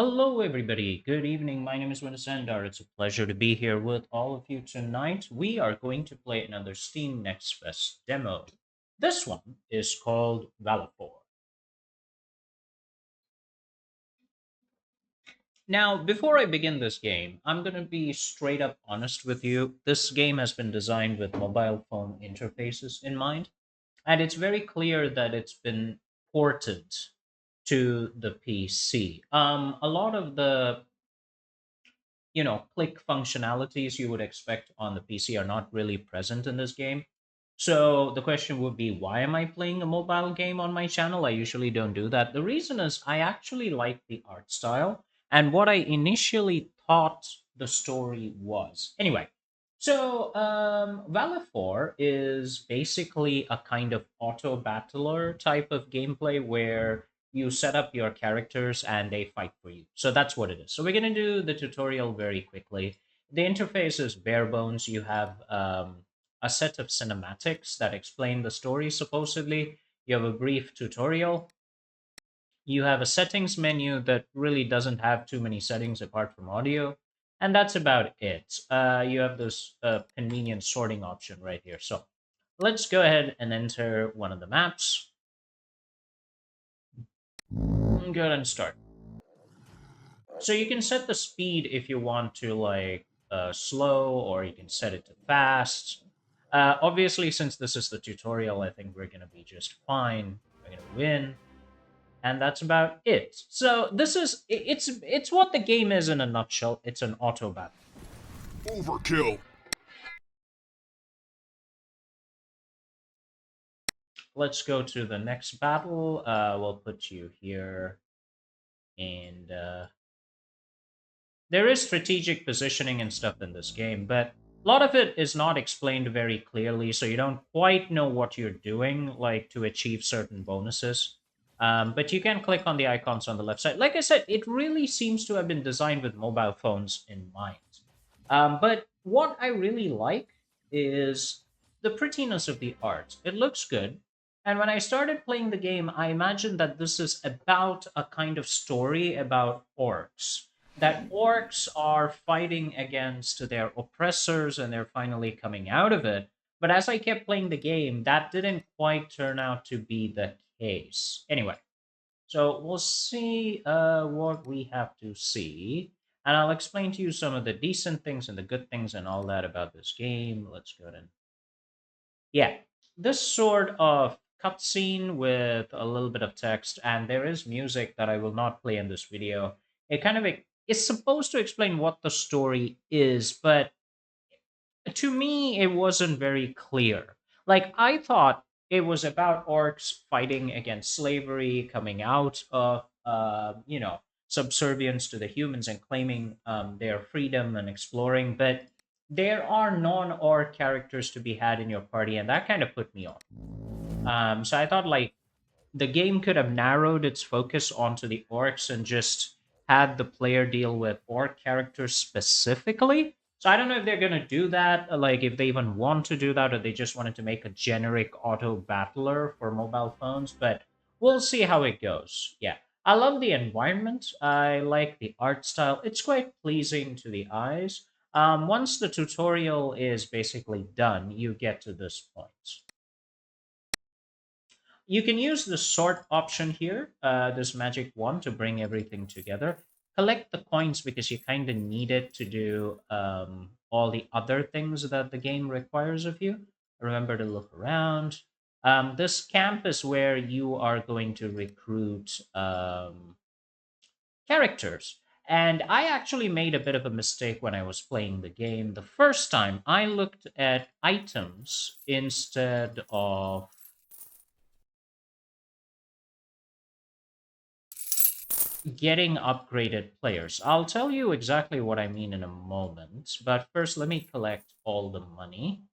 Hello, everybody. Good evening. My name is Windus Andar. It's a pleasure to be here with all of you tonight. We are going to play another Steam Next Fest demo. This one is called Valefor. Now, before I begin this game, I'm going to be straight up honest with you. This game has been designed with mobile phone interfaces in mind, and it's very clear that it's been ported to the PC. A lot of the click functionalities you would expect on the PC are not really present in this game. So the question would be, why am I playing a mobile game on my channel? I usually don't do that. The reason is I actually like the art style and what I initially thought the story was. Anyway, so Valefor is basically a kind of auto battler type of gameplay where you set up your characters and they fight for you. So that's what it is. So we're going to do the tutorial very quickly. The interface is bare bones. You have a set of cinematics that explain the story, supposedly. You have a brief tutorial. You have a settings menu that really doesn't have too many settings apart from audio. And that's about it. You have this convenient sorting option right here. So let's go ahead and enter one of the maps. Go ahead and start. So you can set the speed if you want to like slow, or you can set it to fast. Obviously, since this is the tutorial, I think we're gonna be just fine. We're gonna win, and that's about it. So this is it's what the game is in a nutshell. It's an auto battle. Overkill. Let's go to the next battle. We'll put you here, and there is strategic positioning and stuff in this game, but a lot of it is not explained very clearly, so you don't quite know what you're doing, like to achieve certain bonuses. But you can click on the icons on the left side. Like I said, it really seems to have been designed with mobile phones in mind. But what I really like is the prettiness of the art. It looks good. And when I started playing the game, I imagined that this is about a kind of story about orcs, that orcs are fighting against their oppressors and they're finally coming out of it. But as I kept playing the game, that didn't quite turn out to be the case. Anyway, so we'll see what we have to see. And I'll explain to you some of the decent things and the good things and all that about this game. Let's go ahead and yeah, this sort of cutscene with a little bit of text, and there is music that I will not play in this video. It kind of is supposed to explain what the story is, but to me, it wasn't very clear. Like, I thought it was about orcs fighting against slavery, coming out of, subservience to the humans and claiming their freedom and exploring. But there are non orc characters to be had in your party, and that kind of put me off. So I thought, like, the game could have narrowed its focus onto the orcs and just had the player deal with orc characters specifically. So I don't know if they're gonna do that, like if they even want to do that, or they just wanted to make a generic auto battler for mobile phones. But we'll see how it goes. Yeah, I love the environment. I like the art style. It's quite pleasing to the eyes. Once the tutorial is basically done, you get to this point. You can use the sort option here, this magic wand, to bring everything together. Collect the coins because you kind of need it to do all the other things that the game requires of you. Remember to look around. This camp is where you are going to recruit characters. And I actually made a bit of a mistake when I was playing the game. The first time I looked at items instead of getting upgraded players. I'll tell you exactly what I mean in a moment, but first let me collect all the money.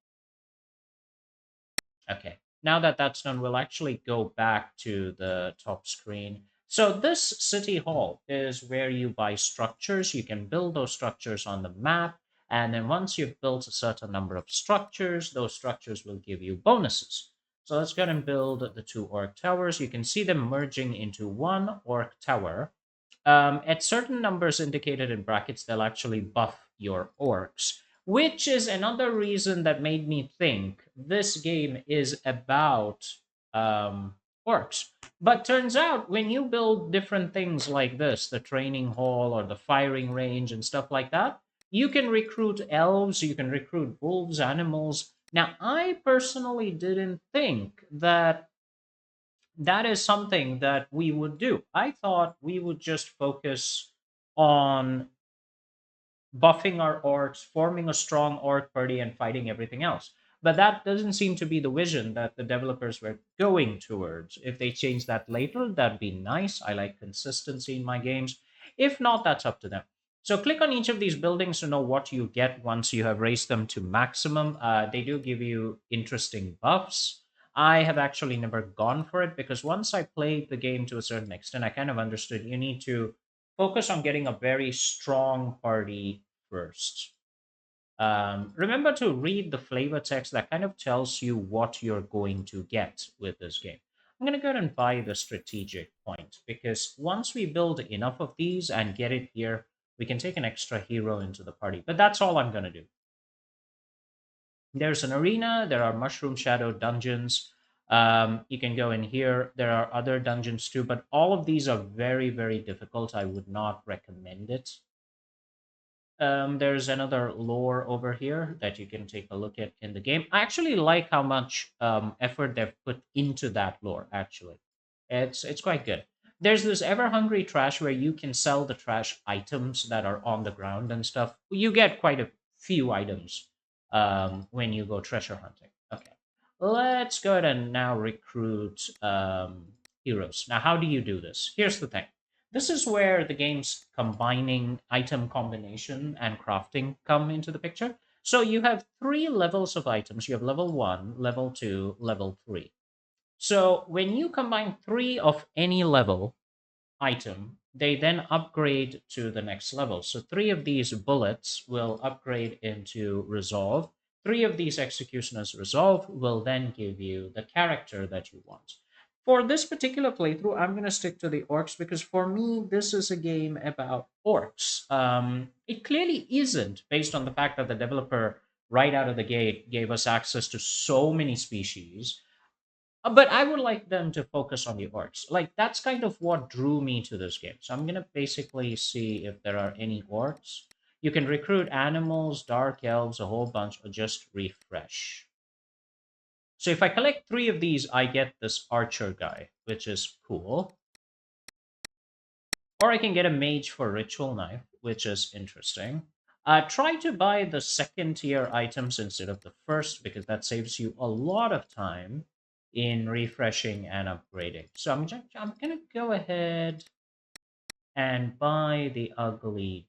Okay, now that that's done, we'll actually go back to the top screen. So this city hall is where you buy structures. You can build those structures on the map, and then once you've built a certain number of structures, those structures will give you bonuses. So let's go ahead and build the two orc towers. You can see them merging into one orc tower. At certain numbers indicated in brackets, they'll actually buff your orcs, which is another reason that made me think this game is about um, orcs. But turns out when you build different things like this, the training hall or the firing range and stuff like that, you can recruit elves, you can recruit wolves, animals. Now, I personally didn't think that that is something that we would do. I thought we would just focus on buffing our orcs, forming a strong orc party, and fighting everything else. But that doesn't seem to be the vision that the developers were going towards. If they change that later, that'd be nice. I like consistency in my games. If not, that's up to them. So click on each of these buildings to know what you get once you have raised them to maximum. They do give you interesting buffs. I have actually never gone for it because once I played the game to a certain extent, I kind of understood you need to focus on getting a very strong party first. Remember to read the flavor text that kind of tells you what you're going to get with this game. I'm going to go ahead and buy the strategic point because once we build enough of these and get it here, we can take an extra hero into the party. But that's all I'm going to do. There's an arena, there are mushroom shadow dungeons. You can go in here. There are other dungeons too, but all of these are very, very difficult. I would not recommend it. There's another lore over here that you can take a look at in the game. I actually like how much effort they've put into that lore. Actually, it's quite good. There's this ever hungry trash where you can sell the trash items that are on the ground and stuff. You get quite a few items when you go treasure hunting. Okay, let's go ahead and now recruit heroes. Now, how do you do this? Here's the thing. This is where the game's combining item combination and crafting come into the picture. So you have three levels of items. You have level one, level two, level three. So when you combine three of any level, item, they then upgrade to the next level. So three of these bullets will upgrade into resolve. Three of these executioners resolve will then give you the character that you want. For this particular playthrough, I'm going to stick to the orcs because for me, this is a game about orcs. It clearly isn't based on the fact that the developer right out of the gate gave us access to so many species, but I would like them to focus on the orcs. Like that's kind of what drew me to this game. So I'm gonna basically see if there are any orcs. You can recruit animals, dark elves, a whole bunch, or just refresh. So if I collect three of these, I get this archer guy, which is cool. Or I can get a mage for ritual knife, which is interesting. Try to buy the second tier items instead of the first because that saves you a lot of time in refreshing and upgrading. So I'm gonna go ahead and buy the ugly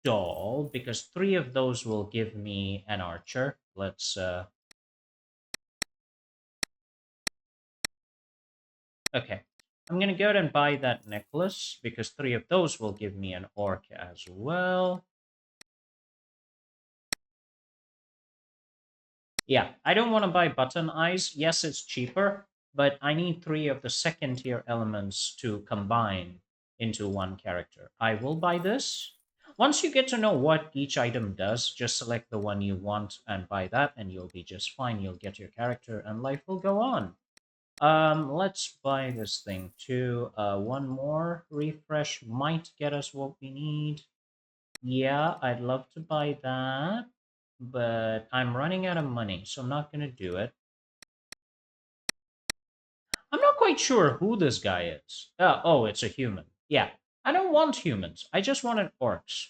doll because three of those will give me an archer. Let's okay. I'm gonna go ahead and buy that necklace because three of those will give me an orc as well. Yeah, I don't want to buy button eyes. Yes, it's cheaper, but I need three of the second tier elements to combine into one character. I will buy this. Once you get to know what each item does, just select the one you want and buy that, and you'll be just fine. You'll get your character, and life will go on. Let's buy this thing too. One more refresh might get us what we need. Yeah, I'd love to buy that, but I'm running out of money, so I'm not going to do it. I'm not quite sure who this guy is. Oh, it's a human. Yeah, I don't want humans. I just wanted orcs.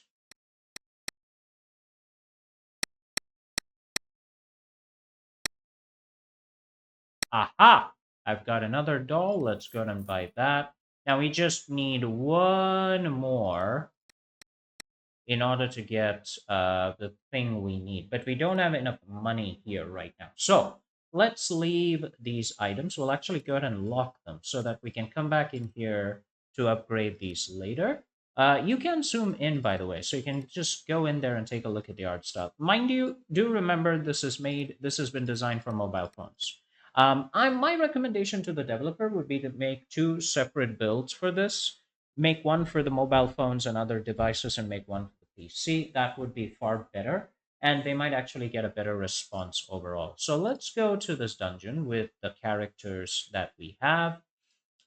Aha! I've got another doll. Let's go and buy that. Now we just need one more in order to get the thing we need. But we don't have enough money here right now. So let's leave these items. We'll actually go ahead and lock them so that we can come back in here to upgrade these later. You can zoom in, by the way, so you can just go in there and take a look at the art style. Mind you, do remember this has been designed for mobile phones. My recommendation to the developer would be to make two separate builds for this make one for the mobile phones and other devices and make one for the PC. That would be far better. And they might actually get a better response overall. So let's go to this dungeon with the characters that we have.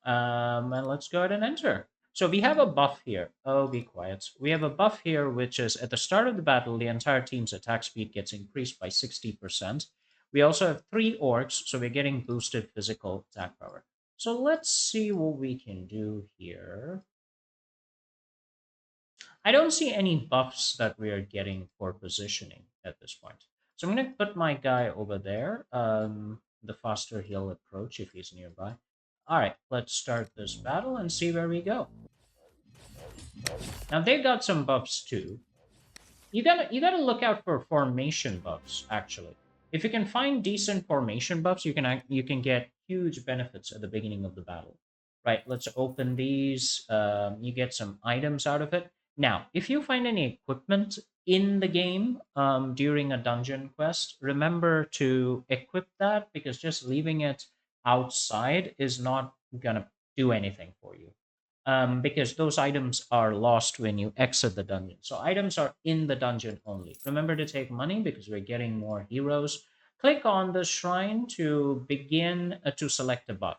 And let's go ahead and enter. So we have a buff here. Oh, be quiet. We have a buff here, which is at the start of the battle, the entire team's attack speed gets increased by 60%. We also have three orcs, so we're getting boosted physical attack power. So let's see what we can do here. I don't see any buffs that we are getting for positioning at this point. So I'm going to put my guy over there. The faster he'll approach if he's nearby. All right, let's start this battle and see where we go. Now they've got some buffs too. You gotta look out for formation buffs. Actually, if you can find decent formation buffs, you can get huge benefits at the beginning of the battle. Right. Let's open these. You get some items out of it. Now, if you find any equipment in the game during a dungeon quest, remember to equip that because just leaving it outside is not gonna do anything for you because those items are lost when you exit the dungeon. So items are in the dungeon only. Remember to take money because we're getting more heroes. Click on the shrine to begin to select a buff.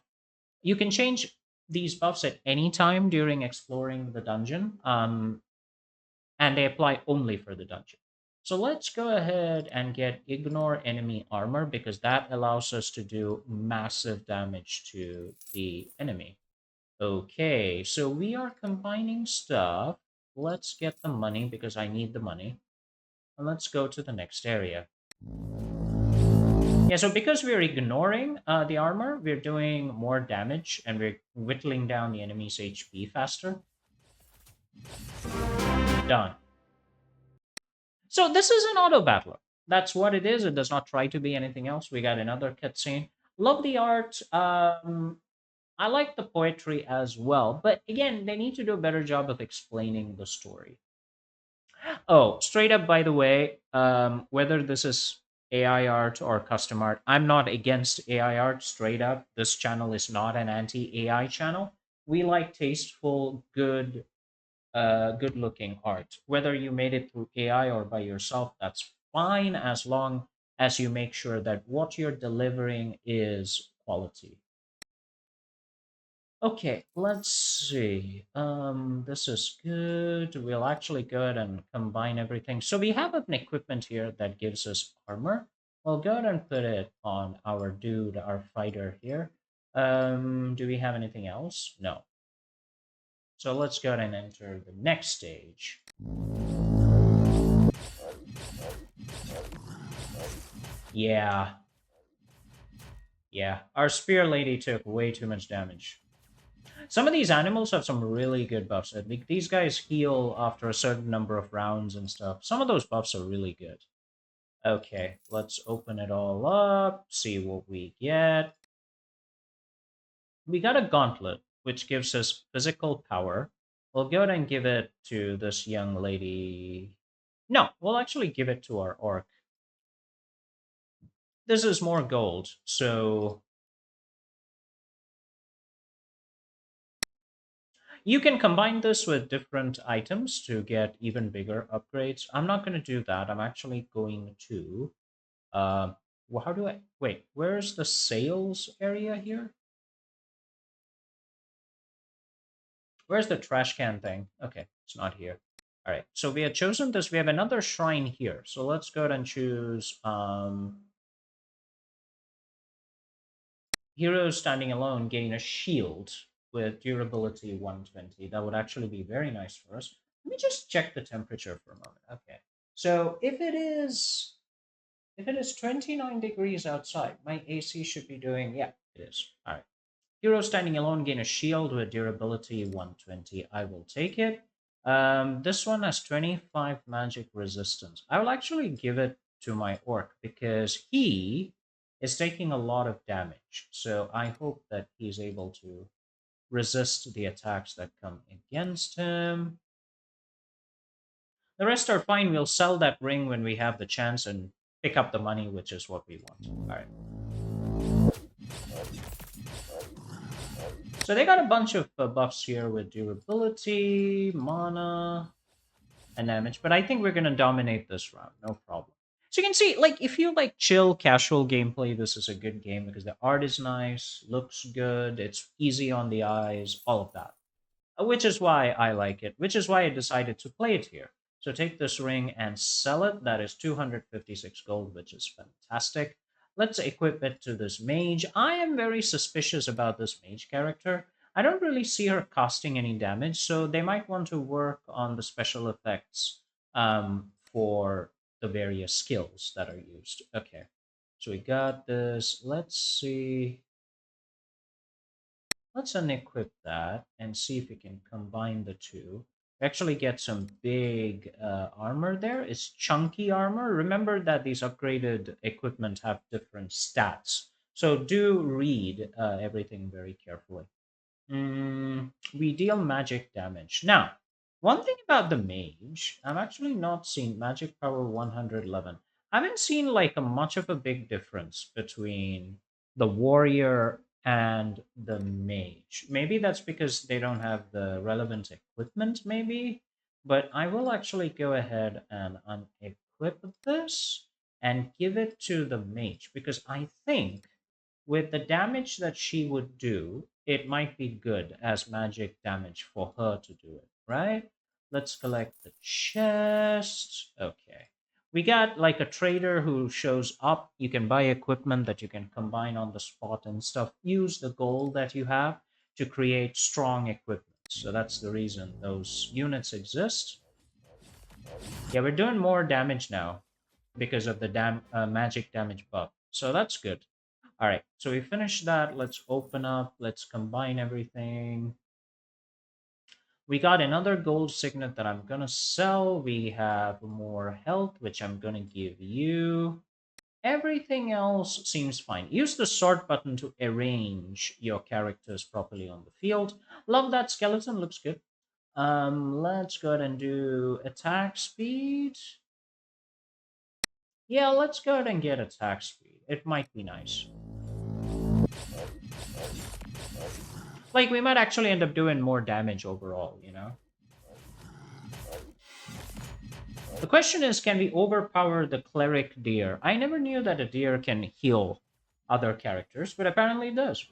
You can change these buffs at any time during exploring the dungeon, and they apply only for the dungeon. So let's go ahead and get ignore enemy armor because that allows us to do massive damage to the enemy. Okay, so we are combining stuff. Let's get the money because I need the money. And let's go to the next area. Yeah, so because we're ignoring the armor, we're doing more damage and we're whittling down the enemy's HP faster. Done. So this is an auto battler. That's what it is. It does not try to be anything else. We got another cutscene. Love the art. I like the poetry as well, but again, they need to do a better job of explaining the story. Oh, straight up, by the way, whether this is AI art or custom art, I'm not against AI art. Straight up, this channel is not an anti-AI channel. We like tasteful, good-looking art. Whether you made it through AI or by yourself, that's fine as long as you make sure that what you're delivering is quality. Okay, let's see. This is good. We'll actually go ahead and combine everything. So we have an equipment here that gives us armor. We'll go ahead and put it on our dude, our fighter here. Do we have anything else? No. So let's go ahead and enter the next stage. Yeah, yeah. Our spear lady took way too much damage. Some of these animals have some really good buffs. These guys heal after a certain number of rounds and stuff. Some of those buffs are really good. Okay, let's open it all up, see what we get. We got a gauntlet, which gives us physical power. We'll go ahead and give it to this young lady. No, we'll actually give it to our orc. This is more gold, so you can combine this with different items to get even bigger upgrades. I'm not going to do that. I'm actually going to. Well, how do I wait? Where's the sales area here? Where's the trash can thing? Okay, it's not here. All right, so we have chosen this. We have another shrine here. So let's go ahead and choose Heroes standing alone gain a shield with durability 120. That would actually be very nice for us. Let me just check the temperature for a moment. Okay. So if it is 29 degrees outside, my AC should be doing, yeah, it is. All right. Hero standing alone gain a shield with durability 120. I will take it. This one has 25 magic resistance. I will actually give it to my orc because he is taking a lot of damage. So I hope that he's able to resist the attacks that come against him. The rest are fine. We'll sell that ring when we have the chance and pick up the money, which is what we want. All right. So they got a bunch of buffs here with durability, mana, and damage, but I think we're gonna dominate this round, no problem. So you can see, like, if you like chill, casual gameplay, this is a good game because the art is nice, looks good, it's easy on the eyes, all of that. Which is why I like it, which is why I decided to play it here. So take this ring and sell it. That is 256 gold, which is fantastic. Let's equip it to this mage. I am very suspicious about this mage character. I don't really see her casting any damage, so they might want to work on the special effects for the various skills that are used. Okay, so we got this. Let's see. Let's unequip that and see if we can combine the two. We actually get some big armor there. It's chunky armor. Remember that these upgraded equipment have different stats. So do read everything very carefully. We deal magic damage. Now, one thing about the mage, I've actually not seen magic power 111. I haven't seen like a much of a big difference between the warrior and the mage. Maybe that's because they don't have the relevant equipment, maybe. But I will actually go ahead and unequip this and give it to the mage because I think with the damage that she would do, it might be good as magic damage for her to do it, right? Let's collect the chest. Okay. We got like a trader who shows up. You can buy equipment that you can combine on the spot and stuff. Use the gold that you have to create strong equipment. So that's the reason those units exist. Yeah, we're doing more damage now because of the magic damage buff. So that's good. All right, so we finished that. Let's open up. Let's combine everything. We got another gold signet that I'm gonna sell. We have more health, which I'm gonna give you. Everything else seems fine. Use the sort button to arrange your characters properly on the field. Love that skeleton, looks good. Let's go ahead and do attack speed. Yeah, let's go ahead and get attack speed. It might be nice. Like, we might actually end up doing more damage overall, you know? The question is, can we overpower the cleric deer? I never knew that a deer can heal other characters, but apparently it does.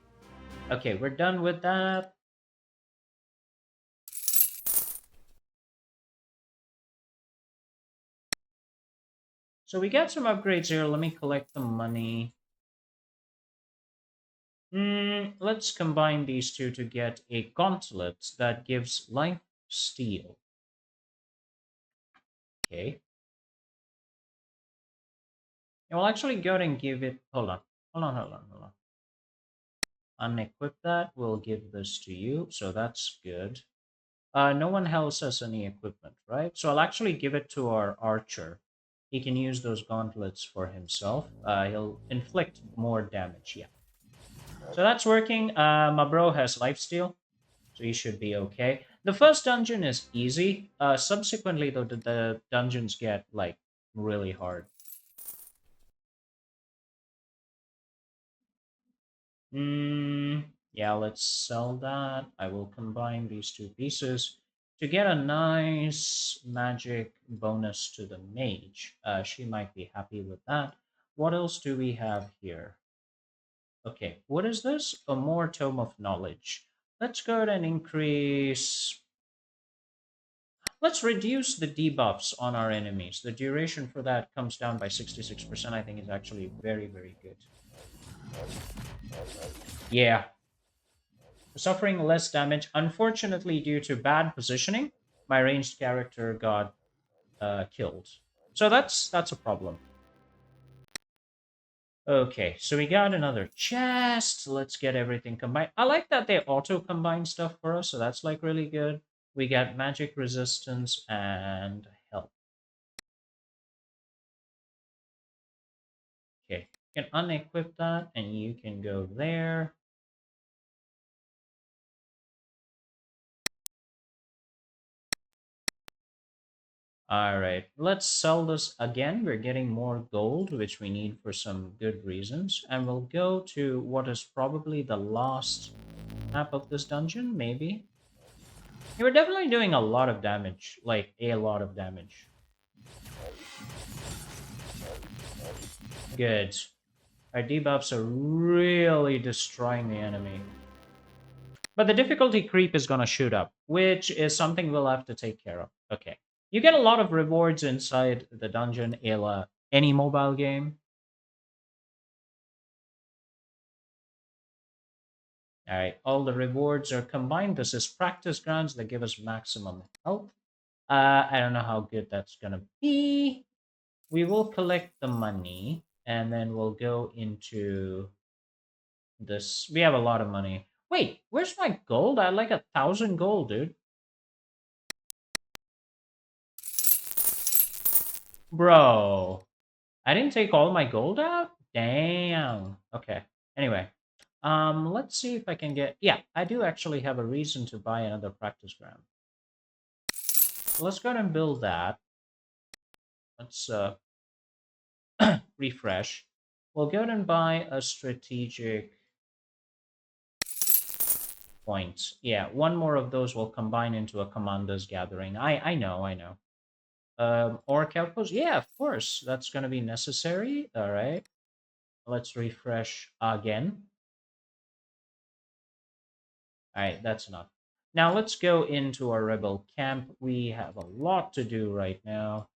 Okay, we're done with that. So we got some upgrades here. Let me collect the money. Let's combine these two to get a gauntlet that gives life steal. Okay. And we'll actually go ahead and give it. Hold on. Hold on. Unequip that. We'll give this to you. So that's good. No one else has any equipment, right? So I'll actually give it to our archer. He can use those gauntlets for himself. He'll inflict more damage, yeah. So that's working. My bro has lifesteal, so he should be okay. The first dungeon is easy. Subsequently, though, the dungeons get, like, really hard. Yeah, let's sell that. I will combine these two pieces to get a nice magic bonus to the mage. She might be happy with that. What else do we have here? Okay, what is this? A more Tome of Knowledge. Let's go ahead and increase. Let's reduce the debuffs on our enemies. The duration for that comes down by 66%. I think is actually very, very good. Yeah, suffering less damage. Unfortunately, due to bad positioning, my ranged character got killed. So that's a problem. Okay, so we got another chest. Let's get everything combined. I like that they auto combine stuff for us, so that's like really good. We got magic resistance and health. Okay, you can unequip that, and you can go there. All right, let's sell this again. We're getting more gold, which we need for some good reasons. And we'll go to what is probably the last map of this dungeon, maybe. You were definitely doing a lot of damage, like a lot of damage. Good. Our debuffs are really destroying the enemy. But the difficulty creep is going to shoot up, which is something we'll have to take care of. Okay. You get a lot of rewards inside the dungeon, any mobile game. All right, all the rewards are combined. This is practice grounds that give us maximum health. I don't know how good that's going to be. We will collect the money and then we'll go into this. We have a lot of money. Wait, where's my gold? I had like 1,000 gold, dude. Bro, I didn't take all my gold out? Damn. Okay. Anyway, let's see if I can get... Yeah, I do actually have a reason to buy another practice ground. So let's go ahead and build that. Let's refresh. We'll go ahead and buy a strategic point. Yeah, one more of those will combine into a commander's gathering. I know. Orc outpost? Yeah, of course. That's going to be necessary. All right. Let's refresh again. All right, that's enough. Now let's go into our rebel camp. We have a lot to do right now,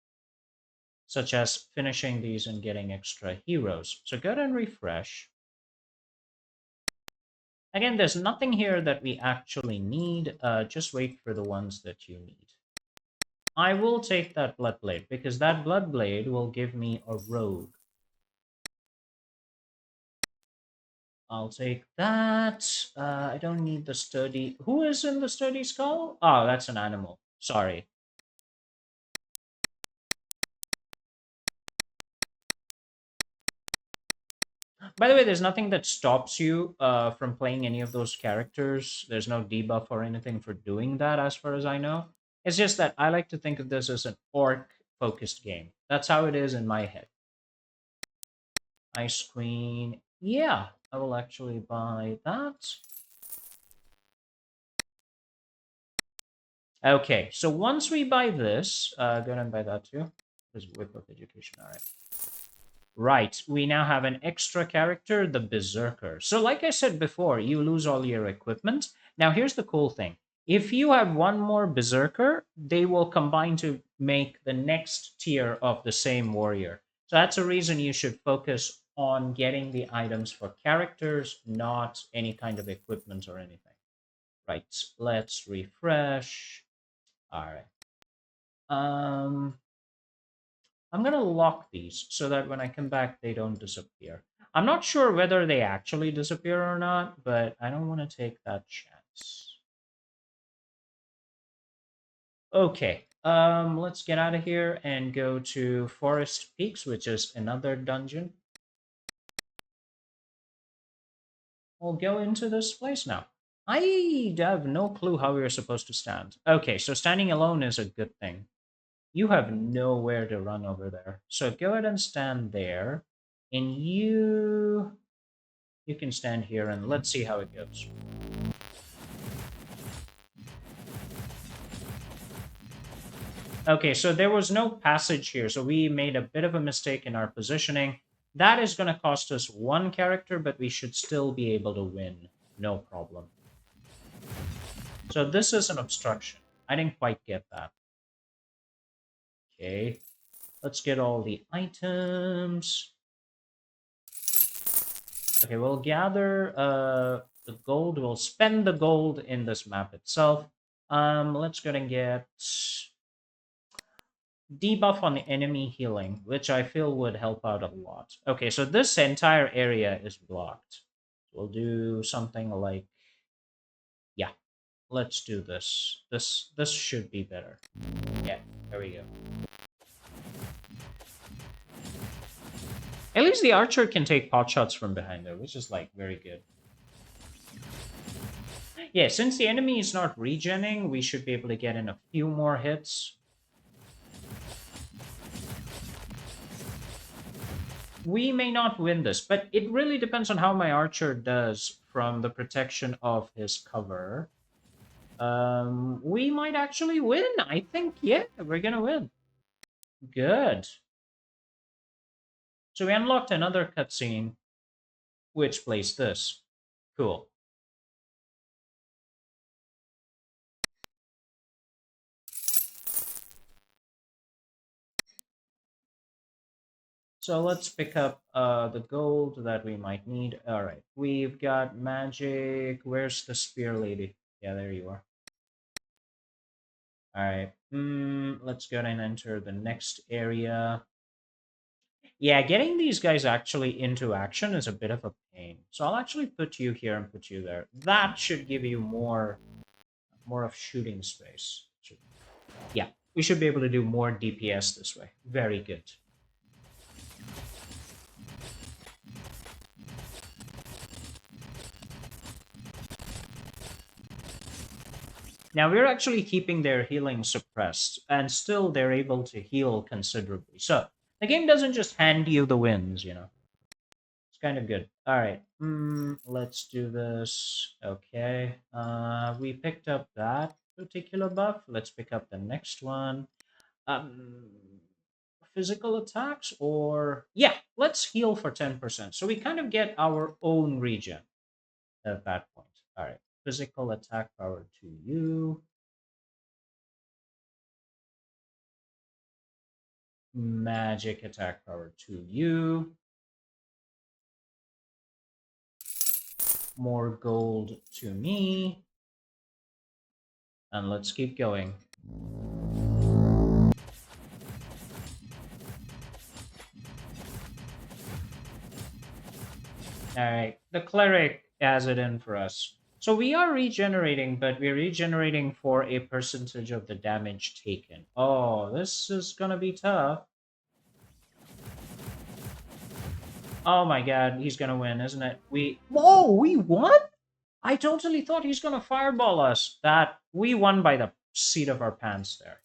such as finishing these and getting extra heroes. So go ahead and refresh. Again, there's nothing here that we actually need. Just wait for the ones that you need. I will take that Bloodblade, because that Bloodblade will give me a rogue. I'll take that. I don't need the sturdy... Who is in the sturdy skull? Oh, that's an animal. Sorry. By the way, there's nothing that stops you from playing any of those characters. There's no debuff or anything for doing that, as far as I know. It's just that I like to think of this as an orc-focused game. That's how it is in my head. Ice Queen. Yeah, I will actually buy that. Okay, so once we buy this, go ahead and buy that too. There's Whip of Education, all right. Right, we now have an extra character, the Berserker. So like I said before, you lose all your equipment. Now here's the cool thing. If you have one more Berserker, they will combine to make the next tier of the same warrior. So that's a reason you should focus on getting the items for characters, not any kind of equipment or anything. Right, let's refresh. All right. I'm going to lock these so that when I come back, they don't disappear. I'm not sure whether they actually disappear or not, but I don't want to take that chance. Okay, let's get out of here and go to Forest Peaks, which is another dungeon. We'll go into this place now. I have no clue how we're supposed to stand. Okay, so standing alone is a good thing. You have nowhere to run over there. So go ahead and stand there. And you can stand here and let's see how it goes. Okay, so there was no passage here, so we made a bit of a mistake in our positioning. That is going to cost us one character, but we should still be able to win. No problem. So this is an obstruction. I didn't quite get that. Okay, let's get all the items. Okay, we'll gather the gold. We'll spend the gold in this map itself. Let's go and get debuff on the enemy healing, which I feel would help out a lot. Okay, so this entire area is blocked. We'll do something like, yeah, let's do this. This should be better. Yeah, there we go. At least the archer can take pot shots from behind there, which is like very good. Yeah, since the enemy is not regenning, we should be able to get in a few more hits. We may not win this, but it really depends on how my archer does from the protection of his cover. We might actually win. I think, yeah, we're gonna win. Good. So we unlocked another cutscene, which plays this. Cool. So let's pick up the gold that we might need. All right, we've got magic. Where's the spear lady? Yeah, there you are. All right. Let's go and enter the next area. Yeah, getting these guys actually into action is a bit of a pain. So I'll actually put you here and put you there. That should give you more of shooting space. Yeah, we should be able to do more DPS this way. Very good. Now we're actually keeping their healing suppressed, and still they're able to heal considerably. So the game doesn't just hand you the wins, you know. It's kind of good. All right. Let's do this. Okay. We picked up that particular buff. Let's pick up the next one. Um, Physical attacks, or yeah, let's heal for 10%. So we kind of get our own regen at that point. All right. Physical attack power to you. Magic attack power to you. More gold to me. And let's keep going. Alright, the cleric has it in for us. So we are regenerating, but we're regenerating for a percentage of the damage taken. Oh, this is gonna be tough. Oh my god, he's gonna win, isn't it? Whoa, we won? I totally thought he's gonna fireball us. That we won by the seat of our pants there.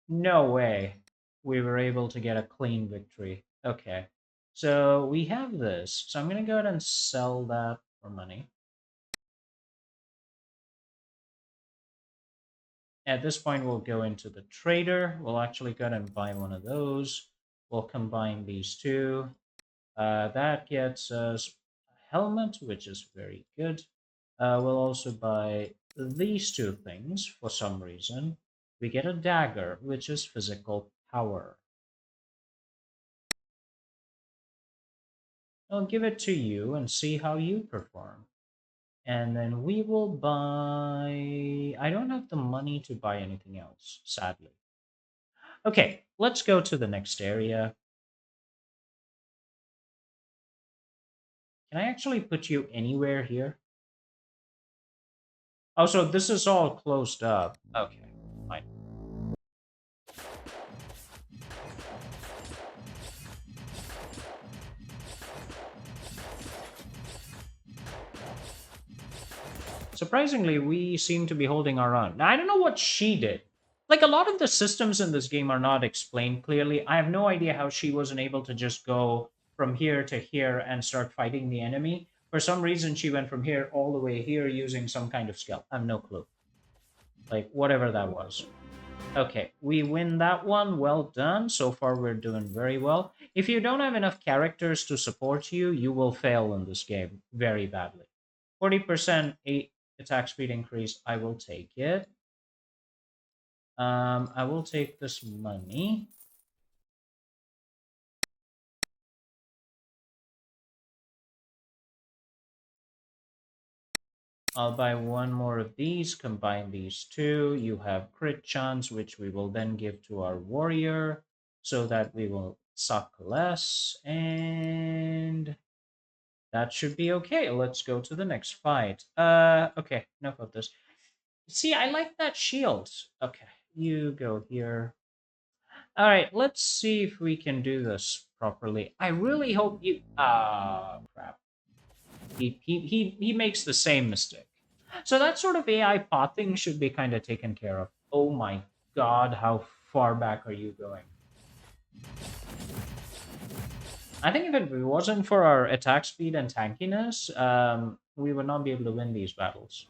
No way. We were able to get a clean victory. Okay. So we have this. So I'm gonna go ahead and sell that for money. At this point, we'll go into the trader. We'll actually go ahead and buy one of those. We'll combine these two. That gets us a helmet, which is very good. We'll also buy these two things for some reason. We get a dagger, which is physical power. I'll give it to you and see how you perform. And then we will buy. I don't have the money to buy anything else, sadly. Okay, let's go to the next area. Can I actually put you anywhere here? Oh, so this is all closed up. Okay, fine. Surprisingly, we seem to be holding our own. Now, I don't know what she did. Like, a lot of the systems in this game are not explained clearly. I have no idea how she wasn't able to just go from here to here and start fighting the enemy. For some reason, she went from here all the way here using some kind of skill. I have no clue. Like, whatever that was. Okay, we win that one. Well done. So far, we're doing very well. If you don't have enough characters to support you, you will fail in this game very badly. 40% attack speed increase. I will take it. I will take this money. I'll buy one more of these, combine these two. You have crit chance, which we will then give to our warrior so that we will suck less. And that should be okay. Let's go to the next fight. Okay, enough of this. See, I like that shield. Okay, you go here. All right, let's see if we can do this properly. I really hope you. Ah, crap. He makes the same mistake. So that sort of AI pothing should be kind of taken care of. Oh my god, how far back are you going? I think if it wasn't for our attack speed and tankiness, we would not be able to win these battles.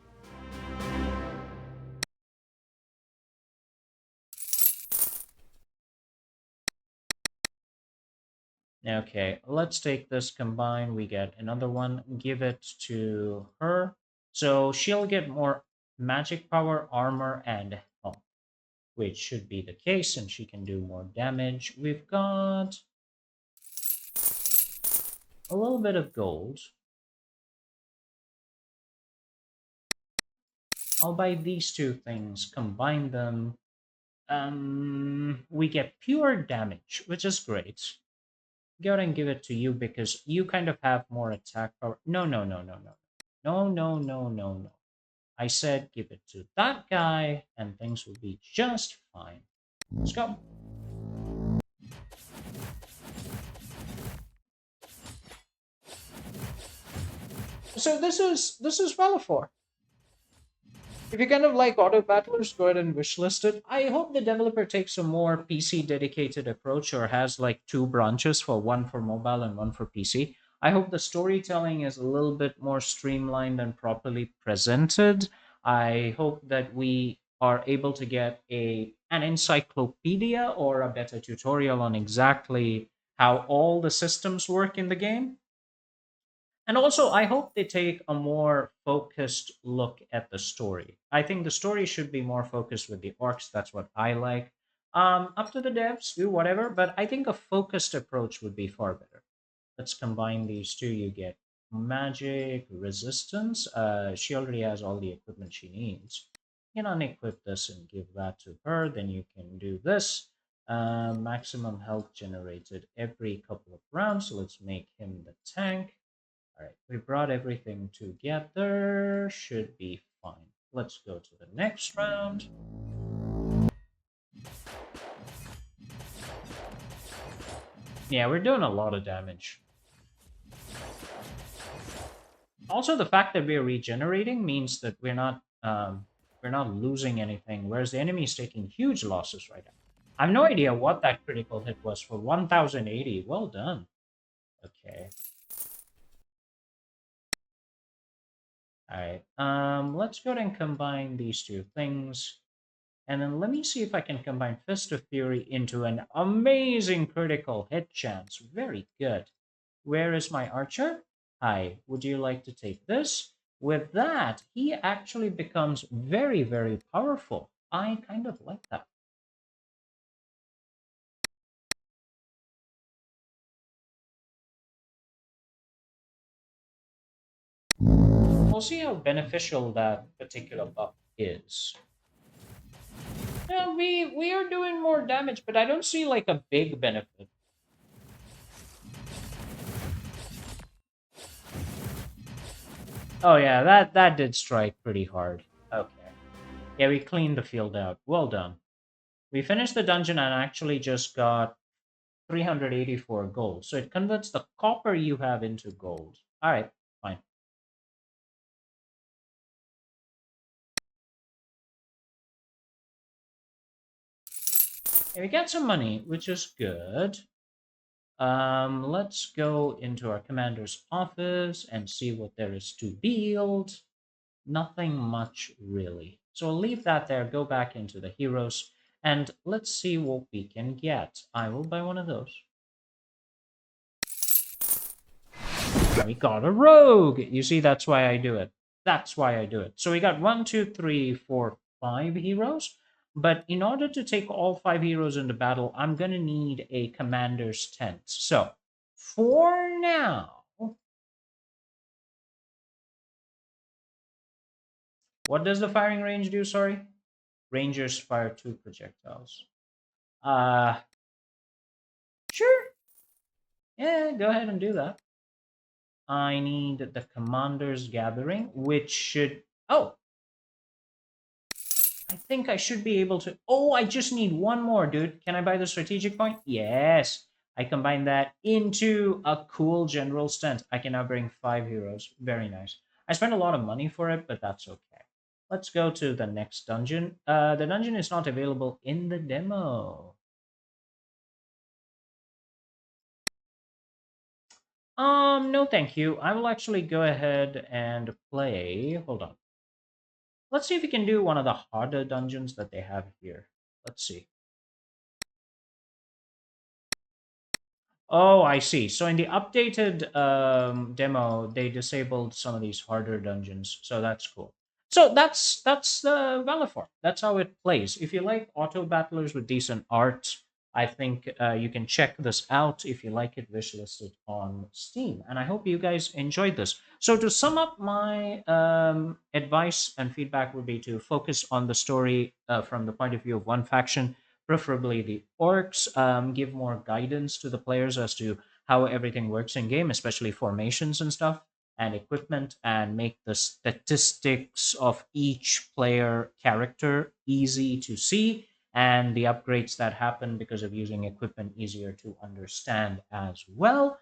Okay, let's take this combine. We get another one. Give it to her. So she'll get more magic power, armor, and health, which should be the case, and she can do more damage. We've got a little bit of gold. I'll buy these two things, combine them. We get pure damage, which is great. Go ahead and give it to you because you kind of have more attack power. No, no, no, no, no. No, no, no, no, no. I said give it to that guy and things will be just fine. Let's go. So this is Valefor. If you kind of like auto battlers, go ahead and wishlist it. I hope the developer takes a more PC dedicated approach or has like two branches for one for mobile and one for PC. I hope the storytelling is a little bit more streamlined and properly presented. I hope that we are able to get an encyclopedia or a better tutorial on exactly how all the systems work in the game, and also, I hope they take a more focused look at the story. I think the story should be more focused with the orcs. That's what I like. Up to the devs, do whatever, but I think a focused approach would be far better. Let's combine these two. You get magic resistance. She already has all the equipment she needs. You can unequip this and give that to her. Then you can do this. Maximum health generated every couple of rounds. So let's make him the tank. All right, we brought everything together. Should be fine. Let's go to the next round. Yeah, we're doing a lot of damage. Also, the fact that we're regenerating means that we're not losing anything, whereas the enemy is taking huge losses right now. I have no idea what that critical hit was for 1080. Well done. Okay. All right. Let's go ahead and combine these two things. And then let me see if I can combine Fist of Fury into an amazing critical hit chance. Very good. Where is my archer? Hi, would you like to take this? With that, he actually becomes very, very powerful. I kind of like that. We'll see how beneficial that particular buff is. Yeah, we are doing more damage, but I don't see like a big benefit. Oh yeah, that did strike pretty hard. Okay. Yeah, we cleaned the field out. Well done. We finished the dungeon and actually just got 384 gold. So it converts the copper you have into gold. All right, fine. And we get some money, which is good. Let's go into our commander's office and see what there is to build. Nothing much, really. So I'll leave that there, go back into the heroes, and let's see what we can get. I will buy one of those. We got a rogue. You see, that's why I do it. That's why I do it. So we got 1, 2, 3, 4, 5 heroes. But in order to take all 5 heroes into battle, I'm going to need a commander's tent. So for now, what does the firing range do? Sorry. Rangers fire 2 projectiles. Uh, sure. Yeah, go ahead and do that. I need the commander's gathering, which should. Oh, I think I should be able to. Oh, I just need one more, dude. Can I buy the strategic point? Yes. I combine that into a cool general tent. I can now bring 5 heroes. Very nice. I spent a lot of money for it, but that's okay. Let's go to the next dungeon. The dungeon is not available in the demo. No, thank you. I will actually go ahead and play. Hold on. Let's see if we can do one of the harder dungeons that they have here. Let's see. Oh, I see. So in the updated demo, they disabled some of these harder dungeons, so that's cool. So that's the Valefor. That's how it plays. If you like auto battlers with decent art, I think you can check this out. If you like it, wishlist it on Steam. And I hope you guys enjoyed this. So to sum up, my advice and feedback would be to focus on the story from the point of view of one faction, preferably the orcs. Give more guidance to the players as to how everything works in game, especially formations and stuff, and equipment, and make the statistics of each player character easy to see, and the upgrades that happen because of using equipment easier to understand as well.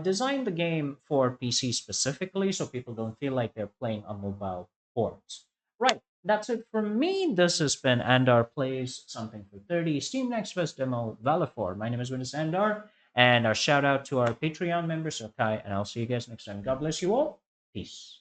Design the game for PC specifically so people don't feel like they're playing on mobile ports. Right, that's it from me. This has been Andar Plays Something for 30 Steam Next Fest Demo Valefor. My name is Windus Andar, and our shout out to our Patreon members, Sokai, and I'll see you guys next time. God bless you all. Peace.